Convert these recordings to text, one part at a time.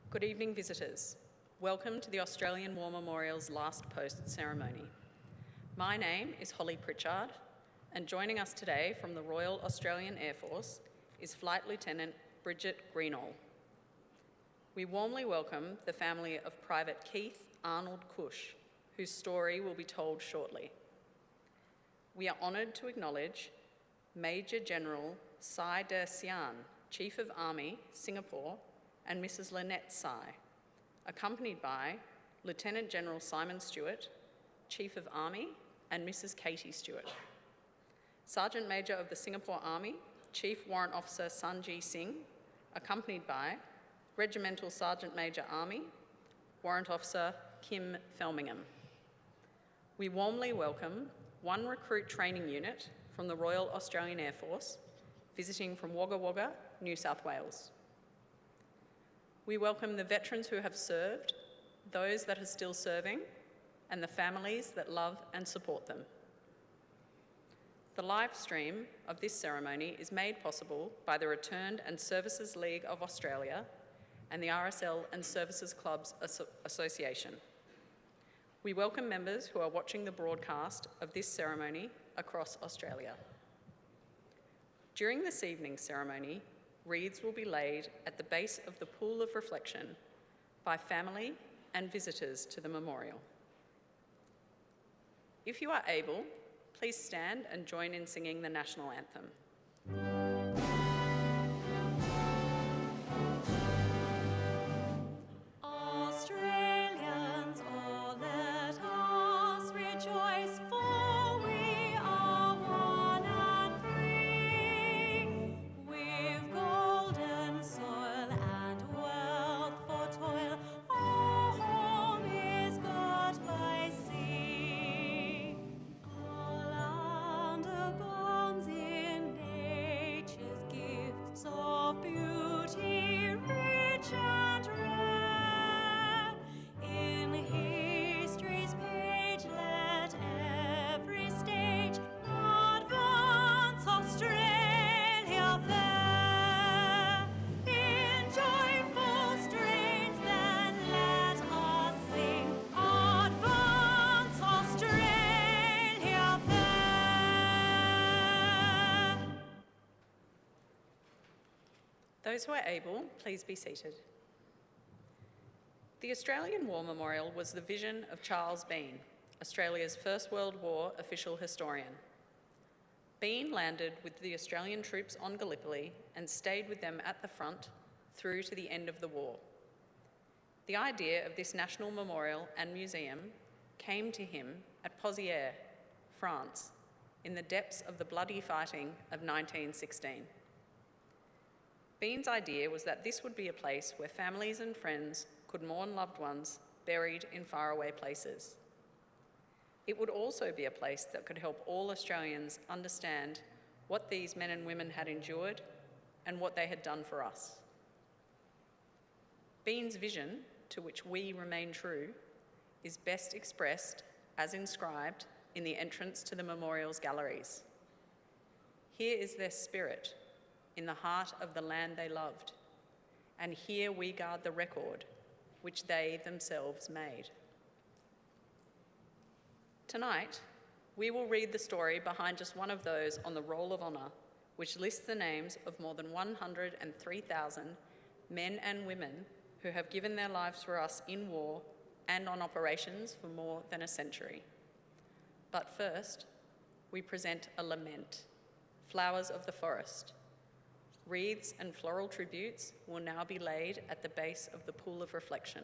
Good evening, visitors. Welcome to the Australian War Memorial's last post ceremony. My name is Holly Pritchard, and joining us today from the Royal Australian Air Force is Flight Lieutenant Bridget Greenall. We warmly welcome the family of Private Keith Arnold Kuch, whose story will be told shortly. We are honoured to acknowledge Major General Sai De Sian, Chief of Army, Singapore, and Mrs. Lynette Sai, accompanied by Lieutenant General Simon Stewart, Chief of Army, and Mrs. Katie Stewart. Sergeant Major of the Singapore Army, Chief Warrant Officer Sanjay Singh, accompanied by Regimental Sergeant Major Army, Warrant Officer Kim Felmingham. We warmly welcome one recruit training unit from the Royal Australian Air Force, visiting from Wagga Wagga, New South Wales. We welcome the veterans who have served, those that are still serving, and the families that love and support them. The live stream of this ceremony is made possible by the Returned and Services League of Australia and the RSL and Services Clubs Association. We welcome members who are watching the broadcast of this ceremony across Australia. During this evening's ceremony, wreaths will be laid at the base of the pool of reflection by family and visitors to the memorial. If you are able, please stand and join in singing the national anthem. Australians, oh, let us rejoice, for we are one and free. We've golden soil and wealth for toil, our home is got by sea. Our land abounds in nature's gifts of beauty, rich and rare. In history's page, let every stage advance Australia fair. In joyful strains, then let us sing, advance Australia fair. Those who are able, please be seated. The Australian War Memorial was the vision of Charles Bean, Australia's First World War official historian. Bean landed with the Australian troops on Gallipoli and stayed with them at the front through to the end of the war. The idea of this national memorial and museum came to him at Pozières, France, in the depths of the bloody fighting of 1916. Bean's idea was that this would be a place where families and friends could mourn loved ones buried in faraway places. It would also be a place that could help all Australians understand what these men and women had endured and what they had done for us. Bean's vision, to which we remain true, is best expressed as inscribed in the entrance to the memorial's galleries. Here is their spirit, in the heart of the land they loved, and here we guard the record which they themselves made. Tonight, we will read the story behind just one of those on the Roll of Honour, which lists the names of more than 103,000 men and women who have given their lives for us in war and on operations for more than a century. But first, we present a lament, Flowers of the Forest. Wreaths and floral tributes will now be laid at the base of the pool of reflection.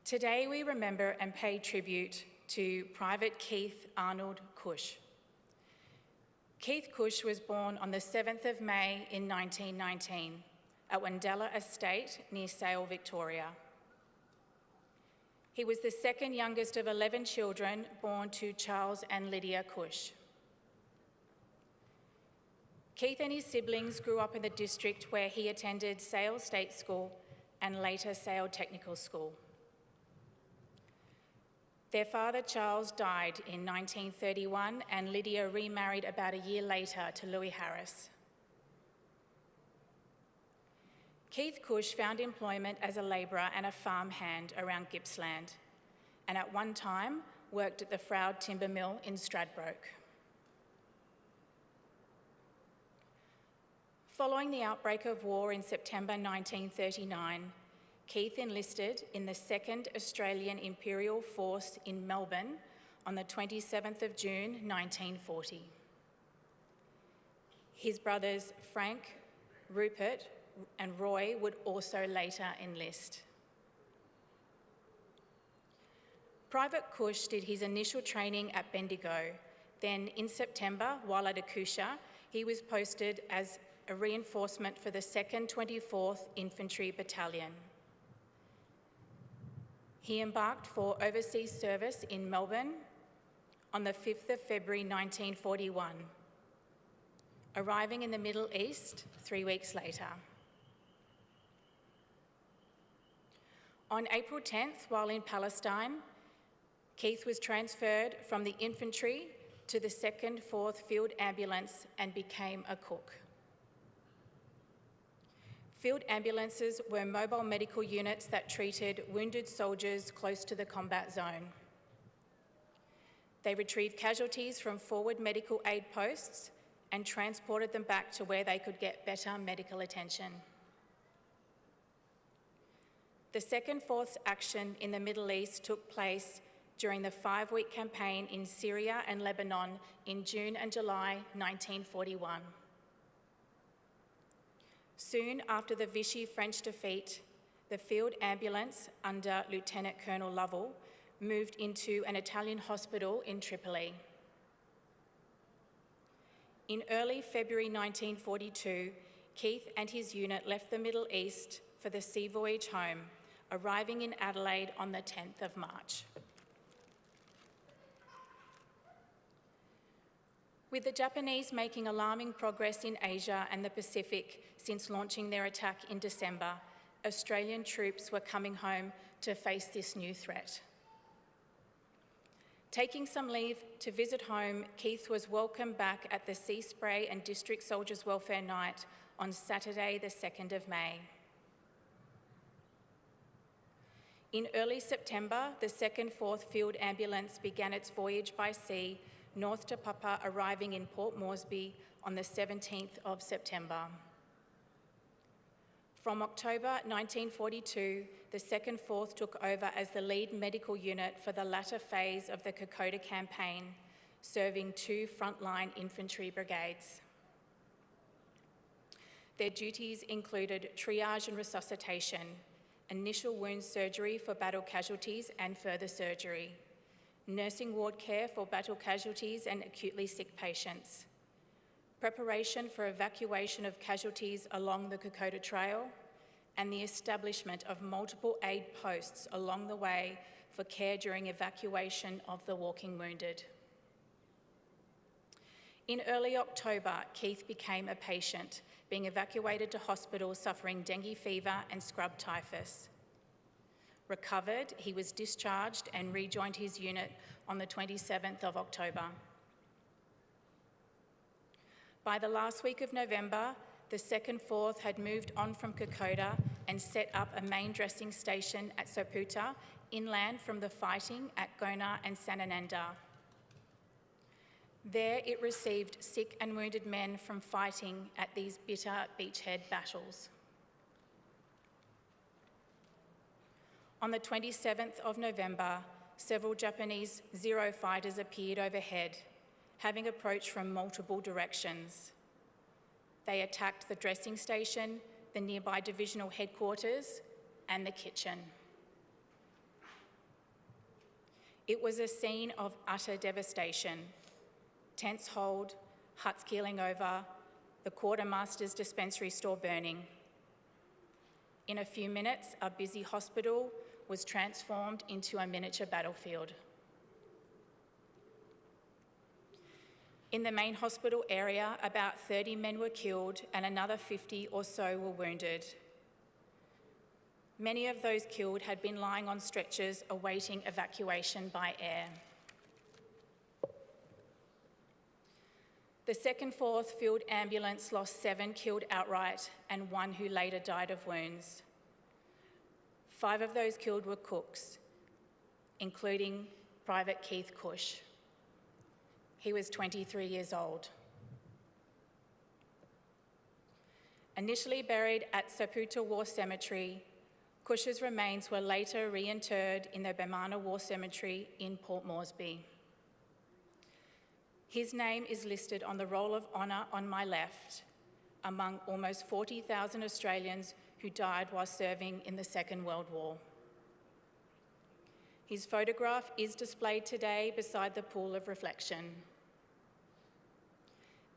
Today we remember and pay tribute to Private Keith Arnold Kuch. Keith Kuch was born on the 7th of May in 1919 at Wandella Estate near Sale, Victoria. He was the second youngest of 11 children born to Charles and Lydia Kuch. Keith and his siblings grew up in the district where he attended Sale State School and later Sale Technical School. Their father Charles died in 1931 and Lydia remarried about a year later to Louis Harris. Keith Kuch found employment as a labourer and a farmhand around Gippsland, and at one time worked at the Froud Timber Mill in Stradbroke. Following the outbreak of war in September 1939, Keith enlisted in the 2nd Australian Imperial Force in Melbourne on the 27th of June 1940. His brothers Frank, Rupert and Roy would also later enlist. Private Kuch did his initial training at Bendigo. Then in September, while at Akusha, he was posted as a reinforcement for the 2nd 24th Infantry Battalion. He embarked for overseas service in Melbourne on the 5th of February 1941, arriving in the Middle East 3 weeks later. On April 10th, while in Palestine, Keith was transferred from the infantry to the 2nd 4th Field Ambulance and became a cook. Field ambulances were mobile medical units that treated wounded soldiers close to the combat zone. They retrieved casualties from forward medical aid posts and transported them back to where they could get better medical attention. The 2nd 4th's action in the Middle East took place during the 5-week campaign in Syria and Lebanon in June and July 1941. Soon after the Vichy French defeat, the field ambulance under Lieutenant Colonel Lovell moved into an Italian hospital in Tripoli. In early February 1942, Keith and his unit left the Middle East for the sea voyage home, arriving in Adelaide on the 10th of March. With the Japanese making alarming progress in Asia and the Pacific since launching their attack in December, Australian troops were coming home to face this new threat. Taking some leave to visit home, Keith was welcomed back at the Sea Spray and District Soldiers Welfare Night on Saturday, the 2nd of May. In early September, the 2nd 4th Field Ambulance began its voyage by sea north to Papua, arriving in Port Moresby on the 17th of September. From October 1942, the 2nd 4th took over as the lead medical unit for the latter phase of the Kokoda campaign, serving 2 frontline infantry brigades. Their duties included triage and resuscitation, initial wound surgery for battle casualties and further surgery, nursing ward care for battle casualties and acutely sick patients, preparation for evacuation of casualties along the Kokoda Trail, and the establishment of multiple aid posts along the way for care during evacuation of the walking wounded. In early October, Keith became a patient, being evacuated to hospital suffering dengue fever and scrub typhus. Recovered, he was discharged and rejoined his unit on the 27th of October. By the last week of November, the 2nd 4th had moved on from Kokoda and set up a main dressing station at Soputa, inland from the fighting at Gona and Sanananda. There it received sick and wounded men from fighting at these bitter beachhead battles. On the 27th of November, several Japanese Zero fighters appeared overhead, having approached from multiple directions. They attacked the dressing station, the nearby divisional headquarters, and the kitchen. It was a scene of utter devastation. Tents hold, huts keeling over, the quartermaster's dispensary store burning. In a few minutes, a busy hospital was transformed into a miniature battlefield. In the main hospital area, about 30 men were killed and another 50 or so were wounded. Many of those killed had been lying on stretchers awaiting evacuation by air. The 2nd 4th Field Ambulance lost 7 killed outright and 1 who later died of wounds. 5 of those killed were cooks, including Private Keith Kuch. He was 23 years old. Initially buried at Saputo War Cemetery, Kuch's remains were later reinterred in the Bemana War Cemetery in Port Moresby. His name is listed on the Roll of Honour on my left, among almost 40,000 Australians who died while serving in the Second World War. His photograph is displayed today beside the pool of reflection.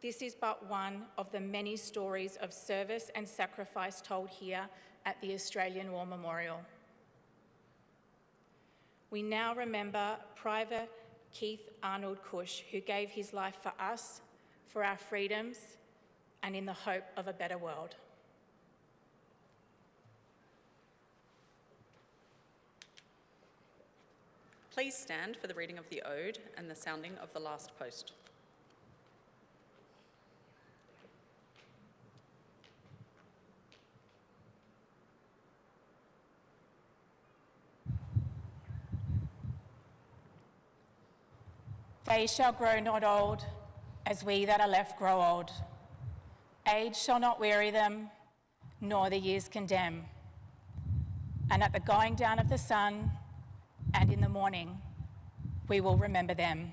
This is but one of the many stories of service and sacrifice told here at the Australian War Memorial. We now remember Private Keith Arnold Kuch, who gave his life for us, for our freedoms, and in the hope of a better world. Please stand for the reading of the Ode and the sounding of the last post. They shall grow not old, as we that are left grow old. Age shall not weary them, nor the years condemn. And at the going down of the sun, and in the morning, we will remember them.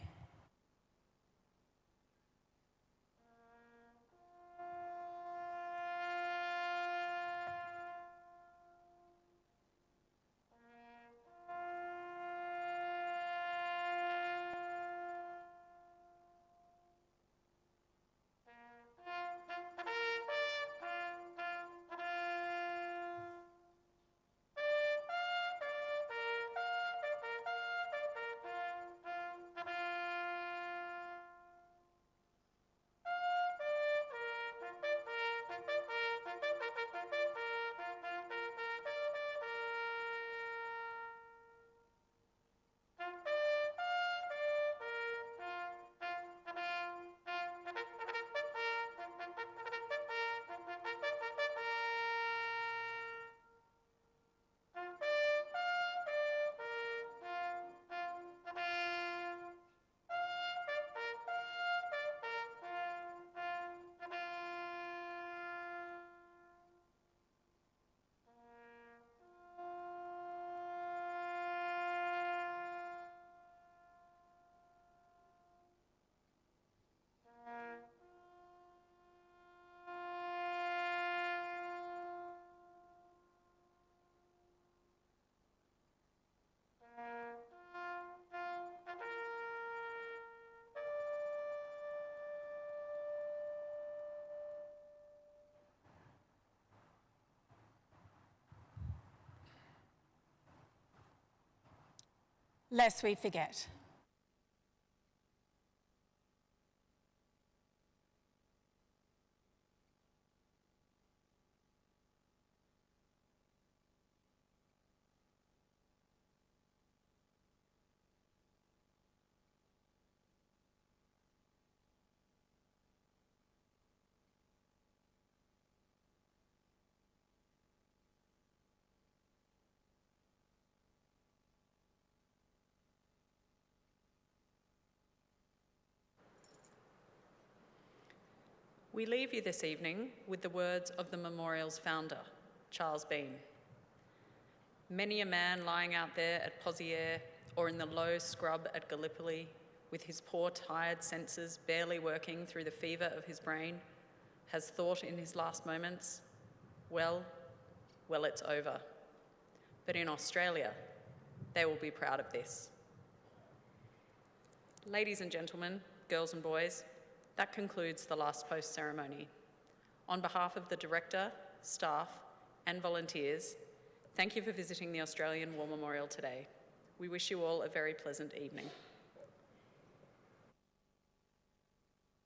Lest we forget. We leave you this evening with the words of the memorial's founder, Charles Bean. Many a man lying out there at Pozières or in the low scrub at Gallipoli, with his poor tired senses barely working through the fever of his brain, has thought in his last moments, well, it's over. But in Australia, they will be proud of this. Ladies and gentlemen, girls and boys, that concludes the last post ceremony. On behalf of the director, staff, and volunteers, thank you for visiting the Australian War Memorial today. We wish you all a very pleasant evening.